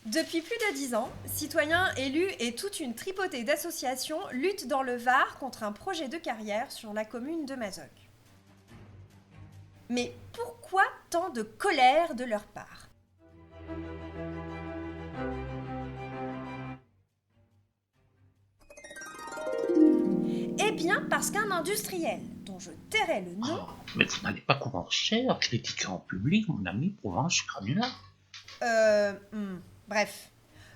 Depuis plus de 10 ans, citoyens, élus et toute une tripotée d'associations luttent dans le Var contre un projet de carrière sur la commune de Mazoc. Mais pourquoi tant de colère de leur part? Eh bien parce qu'un industriel, dont je tairai le nom, Mais vous n'allez pas commencer à critiquer en public mon ami Provence Granula. bref,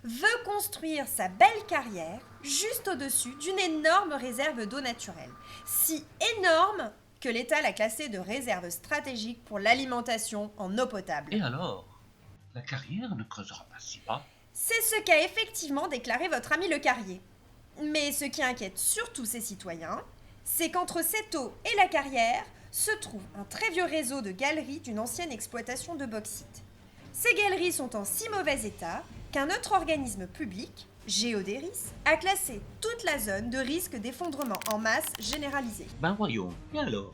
veut construire sa belle carrière juste au-dessus d'une énorme réserve d'eau naturelle. Si énorme que l'État l'a classée de réserve stratégique pour l'alimentation en eau potable. Et alors, la carrière ne creusera pas si bas. C'est ce qu'a effectivement déclaré votre ami Le Carrier. Mais ce qui inquiète surtout ces citoyens, c'est qu'entre cette eau et la carrière se trouve un très vieux réseau de galeries d'une ancienne exploitation de bauxite. Ces galeries sont en si mauvais état qu'un autre organisme public, Géodéris, a classé toute la zone de risque d'effondrement en masse généralisé. Ben voyons, et alors?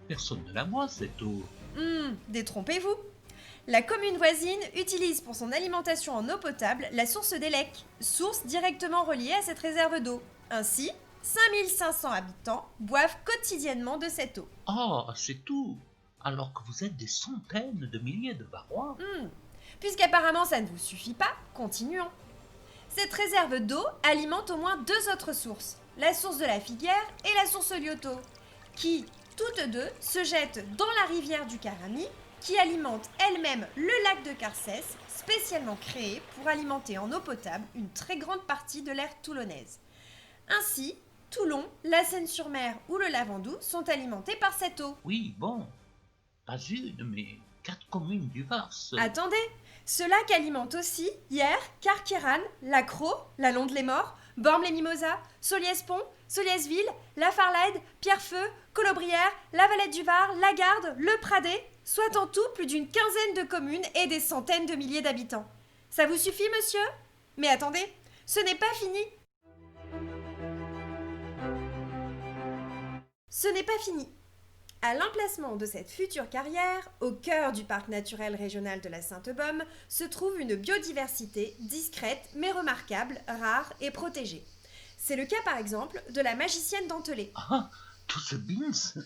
Personne ne la boit cette eau. Détrompez-vous. La commune voisine utilise pour son alimentation en eau potable la source d'Élec, source directement reliée à cette réserve d'eau. Ainsi, 5500 habitants boivent quotidiennement de cette eau. Ah, c'est tout. Alors que vous êtes des centaines de milliers de Varois. Puisqu'apparemment ça ne vous suffit pas, continuons. Cette réserve d'eau alimente au moins deux autres sources, la source de la Figuière et la source Lyoto, qui, toutes deux, se jettent dans la rivière du Carami, qui alimente elle-même le lac de Carcès, spécialement créé pour alimenter en eau potable une très grande partie de l'aire toulonnaise. Ainsi, Toulon, la Seine-sur-Mer ou le Lavandou sont alimentés par cette eau. Oui, bon. Pas une, mais 4 communes du Var. Attendez, ce lac alimente aussi Hyères, Carqueiranne, La Crau, la Londe-les-Morts, Bormes-les-Mimosas, Soliès-Pont, Soliès-Ville, La Farlède, Pierrefeu, Colobrières, La Valette du Var, La Garde, Le Pradet, soit en tout plus d'une quinzaine de communes et des centaines de milliers d'habitants. Ça vous suffit, monsieur? Mais attendez, ce n'est pas fini. Ce n'est pas fini. À l'emplacement de cette future carrière, au cœur du parc naturel régional de la Sainte-Baume, se trouve une biodiversité discrète mais remarquable, rare et protégée. C'est le cas par exemple de la magicienne dentelée. Ah, tout ce bins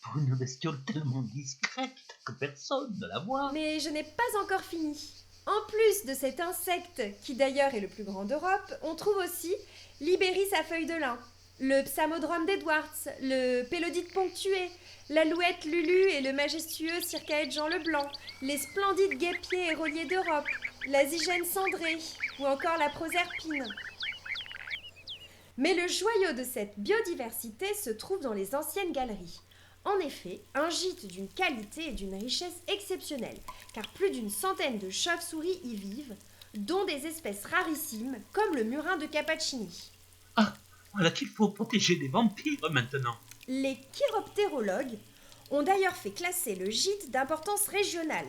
pour une bestiole tellement discrète que personne ne la voit. Mais je n'ai pas encore fini. En plus de cet insecte, qui d'ailleurs est le plus grand d'Europe, on trouve aussi l'Ibéris à feuilles de lin, le Psamodrome d'Edwards, le Pélodite ponctué, l'alouette Lulu et le majestueux Circaète Jean Leblanc, les splendides guêpiers éroliers d'Europe, la zygène cendrée ou encore la proserpine. Mais le joyau de cette biodiversité se trouve dans les anciennes galeries. En effet, un gîte d'une qualité et d'une richesse exceptionnelle, car plus d'une centaine de chauves-souris y vivent, dont des espèces rarissimes comme le murin de Cappuccini. Ah, voilà qu'il faut protéger des vampires maintenant. Les chiroptérologues ont d'ailleurs fait classer le gîte d'importance régionale.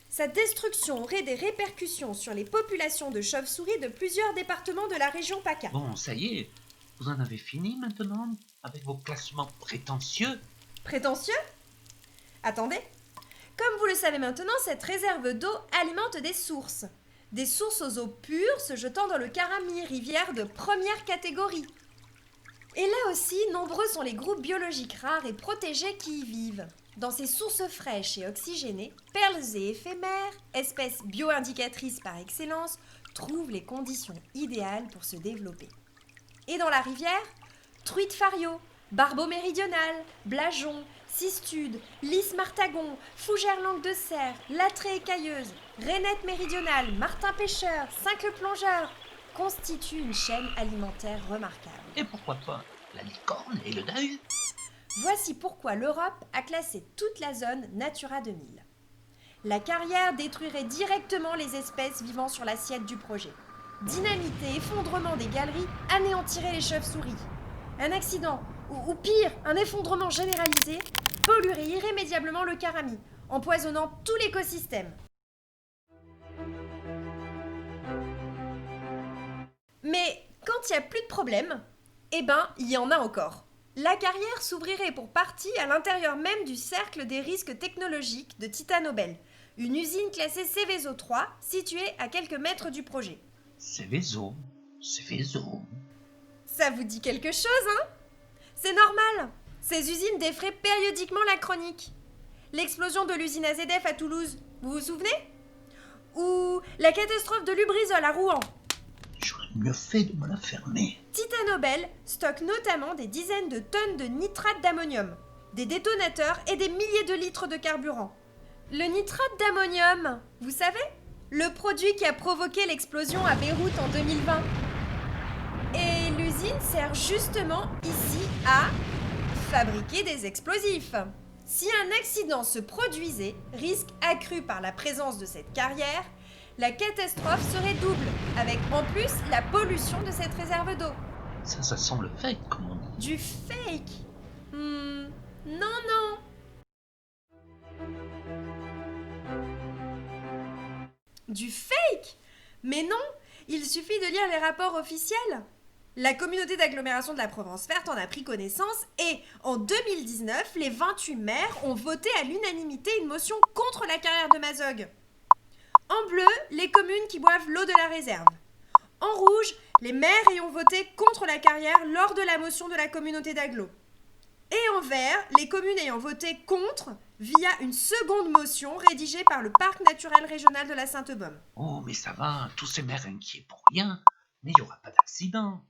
Sa destruction aurait des répercussions sur les populations de chauves-souris de plusieurs départements de la région PACA. Bon, ça y est, vous en avez fini maintenant avec vos classements prétentieux. Prétentieux? Attendez. Comme vous le savez maintenant, cette réserve d'eau alimente des sources. Des sources aux eaux pures se jetant dans le Carami, rivière de première catégorie. Et là aussi, nombreux sont les groupes biologiques rares et protégés qui y vivent. Dans ces sources fraîches et oxygénées, perles et éphémères, espèces bio-indicatrices par excellence, trouvent les conditions idéales pour se développer. Et dans la rivière, truite fario, barbeau méridional, blajon, cistude, lys martagon, fougère langue de cerf, lathrée écailleuse, rainette méridionale, martin pêcheur, cincle plongeur, constituent une chaîne alimentaire remarquable. Et pourquoi pas la licorne et le dahu? Voici pourquoi l'Europe a classé toute la zone Natura 2000. La carrière détruirait directement les espèces vivant sur l'assiette du projet. Dynamite et effondrement des galeries anéantirait les chauves-souris. Un accident, ou pire, un effondrement généralisé, polluerait irrémédiablement le Carami, empoisonnant tout l'écosystème. Mais quand il n'y a plus de problème, eh ben, il y en a encore. La carrière s'ouvrirait pour partie à l'intérieur même du cercle des risques technologiques de Titanobel, une usine classée Céveso 3, située à quelques mètres du projet. Céveso. Ça vous dit quelque chose, hein? C'est normal. Ces usines défraient périodiquement la chronique. L'explosion de l'usine AZF à Toulouse, vous vous souvenez? Ou la catastrophe de Lubrizol à Rouen. J'aurais mieux fait de me la fermer. Titanobel stocke notamment des dizaines de tonnes de nitrate d'ammonium, des détonateurs et des milliers de litres de carburant. Le nitrate d'ammonium, vous savez? Le produit qui a provoqué l'explosion à Beyrouth en 2020. Et l'usine sert justement ici à fabriquer des explosifs. Si un accident se produisait, risque accru par la présence de cette carrière, la catastrophe serait double, avec en plus la pollution de cette réserve d'eau. Ça semble fake, comme on dit. Du fake? Non. Du fake? Mais non, il suffit de lire les rapports officiels. La communauté d'agglomération de la Provence verte en a pris connaissance et, en 2019, les 28 maires ont voté à l'unanimité une motion contre la carrière de Mazogues. En bleu, les communes qui boivent l'eau de la réserve. En rouge, les maires ayant voté contre la carrière lors de la motion de la communauté d'agglo. Et en vert, les communes ayant voté contre via une seconde motion rédigée par le Parc naturel régional de la Sainte-Baume. Oh, mais ça va, tous ces maires inquiets pour rien. Mais il n'y aura pas d'accident.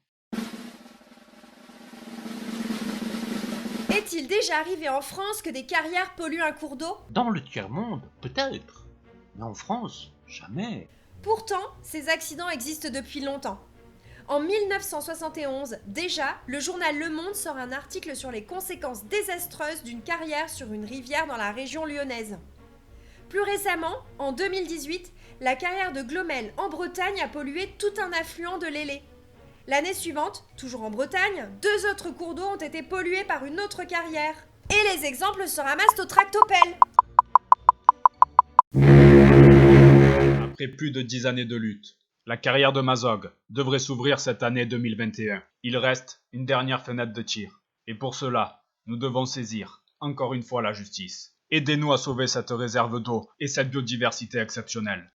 Est-il déjà arrivé en France que des carrières polluent un cours d'eau? Dans le tiers-monde, peut-être. Mais en France, jamais. Pourtant, ces accidents existent depuis longtemps. En 1971, déjà, le journal Le Monde sort un article sur les conséquences désastreuses d'une carrière sur une rivière dans la région lyonnaise. Plus récemment, en 2018, la carrière de Glomel en Bretagne a pollué tout un affluent de l'Élé. L'année suivante, toujours en Bretagne, 2 autres cours d'eau ont été pollués par une autre carrière. Et les exemples se ramassent au tractopelle. Après plus de 10 années de lutte, la carrière de Mazogues devrait s'ouvrir cette année 2021. Il reste une dernière fenêtre de tir. Et pour cela, nous devons saisir, encore une fois, la justice. Aidez-nous à sauver cette réserve d'eau et cette biodiversité exceptionnelle.